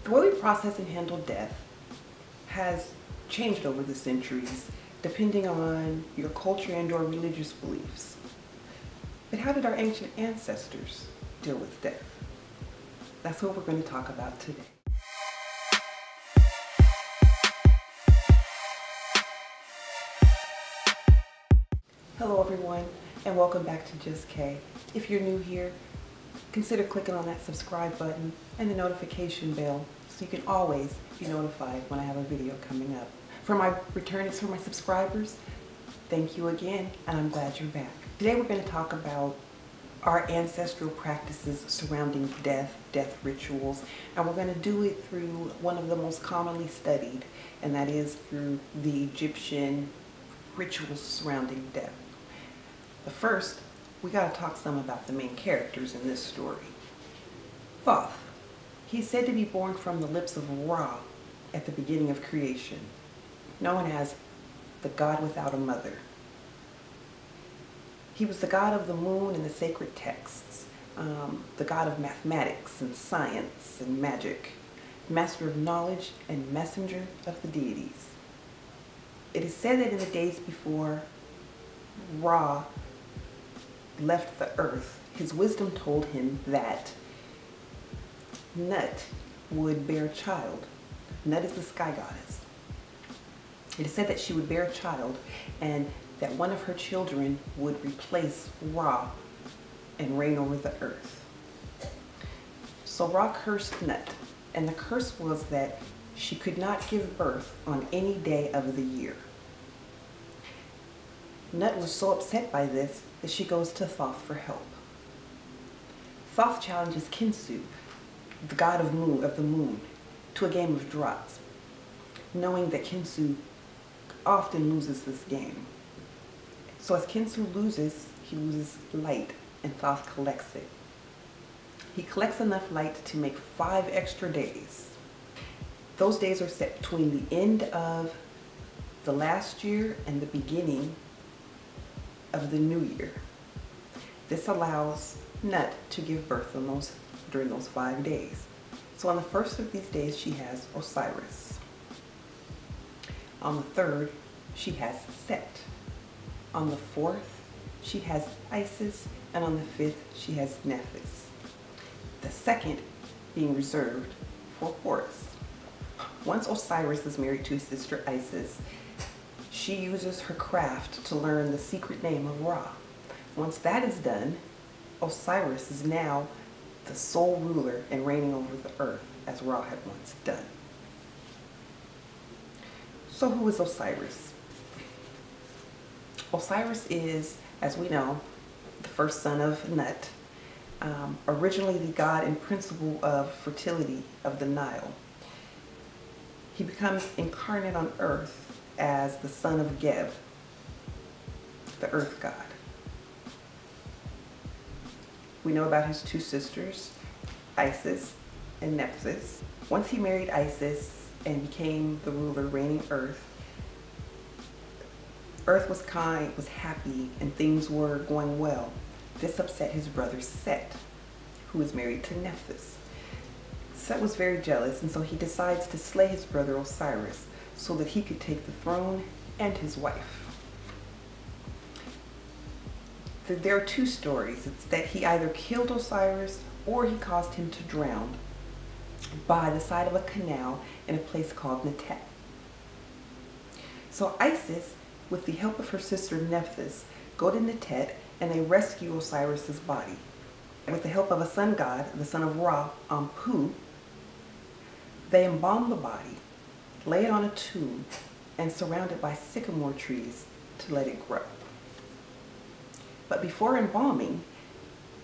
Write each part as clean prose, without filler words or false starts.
The way we process and handle death has changed over the centuries, depending on your culture and or religious beliefs. But how did our ancient ancestors deal with death? That's what we're going to talk about today. Hello everyone, and welcome back to Just K. If you're new here, consider clicking on that subscribe button and the notification bell so you can always be notified when I have a video coming up. For my returnees, for my subscribers, thank you again, and I'm glad you're back. Today we're going to talk about our ancestral practices surrounding death rituals, and we're going to do it through one of the most commonly studied, and that is through the Egyptian rituals surrounding death. But first, we got to talk some about the main characters in this story. Thoth. He's said to be born from the lips of Ra at the beginning of creation, known as the god without a mother. He was the god of the moon and the sacred texts, the god of mathematics and science and magic, master of knowledge and messenger of the deities. It is said that in the days before Ra left the earth, his wisdom told him that Nut would bear a child. Nut is the sky goddess. It is said that she would bear a child and that one of her children would replace Ra and reign over the earth. So Ra cursed Nut, and the curse was that she could not give birth on any day of the year. Nut was so upset by this that she goes to Thoth for help. Thoth challenges Kinsu, the god of the moon, to a game of draughts, knowing that Kinsu often loses this game. So as Kinsu loses, he loses light, and Thoth collects it. He collects enough light to make 5 extra days. Those days are set between the end of the last year and the beginning of the new year. This allows Nut to give birth during those 5 days. So on the first of these days, she has Osiris. On the third, she has Set. On the fourth, she has Isis, and on the fifth, she has Nephthys. The second being reserved for Horus. Once Osiris is married to his sister Isis, she uses her craft to learn the secret name of Ra. Once that is done, Osiris is now the sole ruler and reigning over the earth, as Ra had once done. So who is Osiris? Osiris is, as we know, the first son of Nut, originally the god and principle of fertility of the Nile. He becomes incarnate on earth as the son of Geb, the earth god. We know about his 2 sisters, Isis and Nephthys. Once he married Isis and became the ruler reigning earth, earth was kind, was happy, and things were going well. This upset his brother Set, who was married to Nephthys. Set was very jealous, and so he decides to slay his brother Osiris so that he could take the throne and his wife. There are 2 stories. It's that he either killed Osiris or he caused him to drown by the side of a canal in a place called Netet. So Isis, with the help of her sister Nephthys, go to Netet and they rescue Osiris's body. With the help of a sun god, the son of Ra, Anpu, they embalm the body, lay it on a tomb, and surround it by sycamore trees to let it grow. But before embalming,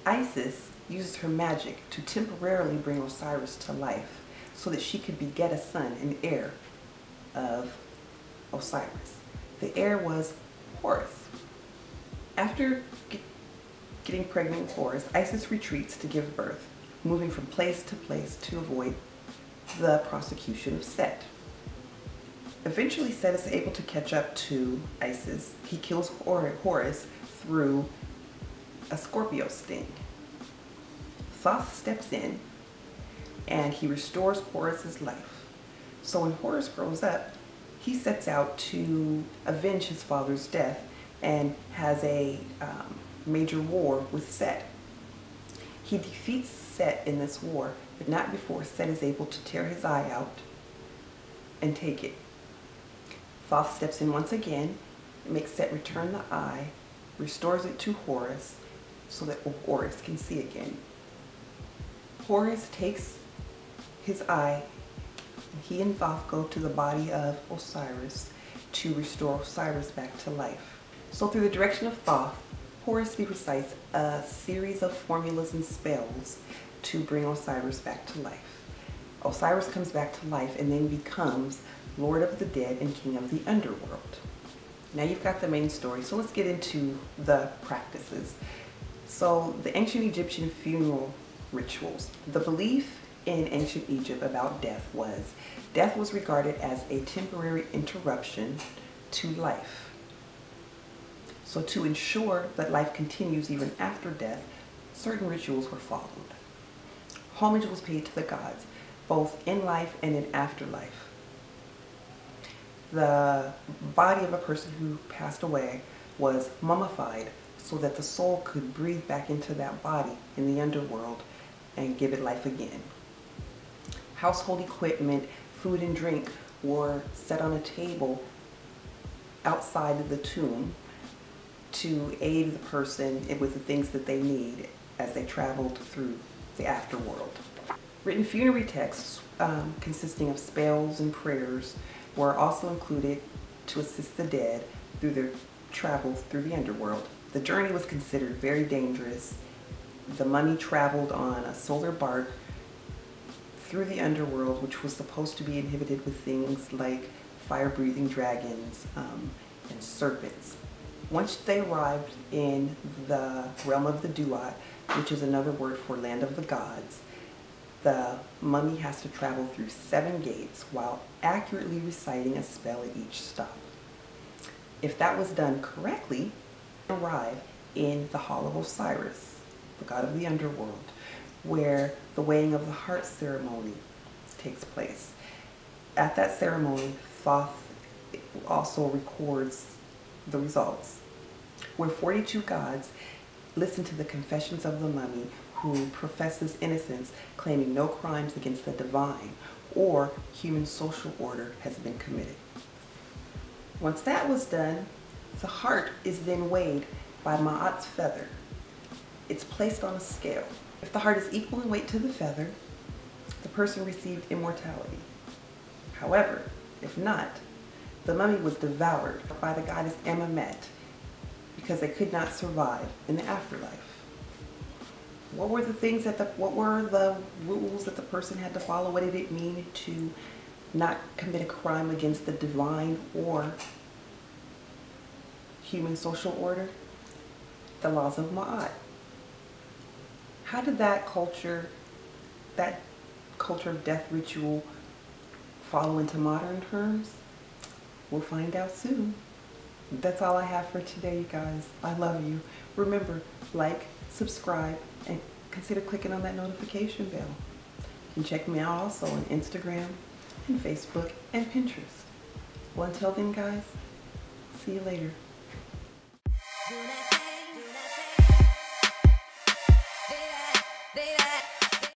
Isis uses her magic to temporarily bring Osiris to life so that she could beget a son, an heir of Osiris. The heir was Horus. After getting pregnant with Horus, Isis retreats to give birth, moving from place to place to avoid the prosecution of Set. Eventually, Set is able to catch up to Isis. He kills Horus through a Scorpio sting. Thoth steps in and he restores Horus's life. So when Horus grows up, he sets out to avenge his father's death and has a major war with Set. He defeats Set in this war, but not before Set is able to tear his eye out and take it. Thoth steps in once again, makes Set return the eye, restores it to Horus so that Horus can see again. Horus takes his eye, and he and Thoth go to the body of Osiris to restore Osiris back to life. So through the direction of Thoth, Horus recites a series of formulas and spells to bring Osiris back to life. Osiris comes back to life and then becomes Lord of the Dead and King of the Underworld. Now you've got the main story, so let's get into the practices. So the ancient Egyptian funeral rituals. The belief in ancient Egypt about death was regarded as a temporary interruption to life. So to ensure that life continues even after death, certain rituals were followed. Homage was paid to the gods, both in life and in afterlife. The body of a person who passed away was mummified so that the soul could breathe back into that body in the underworld and give it life again. Household equipment, food and drink were set on a table outside of the tomb to aid the person with the things that they need as they traveled through the afterworld. Written funerary texts consisting of spells and prayers were also included to assist the dead through their travel through the underworld. The journey was considered very dangerous. The mummy traveled on a solar bark through the underworld, which was supposed to be inhabited with things like fire-breathing dragons and serpents. Once they arrived in the realm of the Duat, which is another word for land of the gods, the mummy has to travel through 7 gates while accurately reciting a spell at each stop. If that was done correctly, arrive in the Hall of Osiris, the god of the underworld, where the weighing of the heart ceremony takes place. At that ceremony, Thoth also records the results, where 42 gods listen to the confessions of the mummy, who professes innocence, claiming no crimes against the divine or human social order has been committed. Once that was done, the heart is then weighed by Ma'at's feather. It's placed on a scale. If the heart is equal in weight to the feather, the person received immortality. However, if not, the mummy was devoured by the goddess Amumet because they could not survive in the afterlife. What were the rules that the person had to follow? What did it mean to not commit a crime against the divine or human social order? The laws of Ma'at. How did that culture of death ritual follow into modern terms? We'll find out soon. That's all I have for today, you guys. I love you. Remember, like, subscribe, and consider clicking on that notification bell. You can check me out also on Instagram and Facebook and Pinterest. Well, until then, guys, see you later.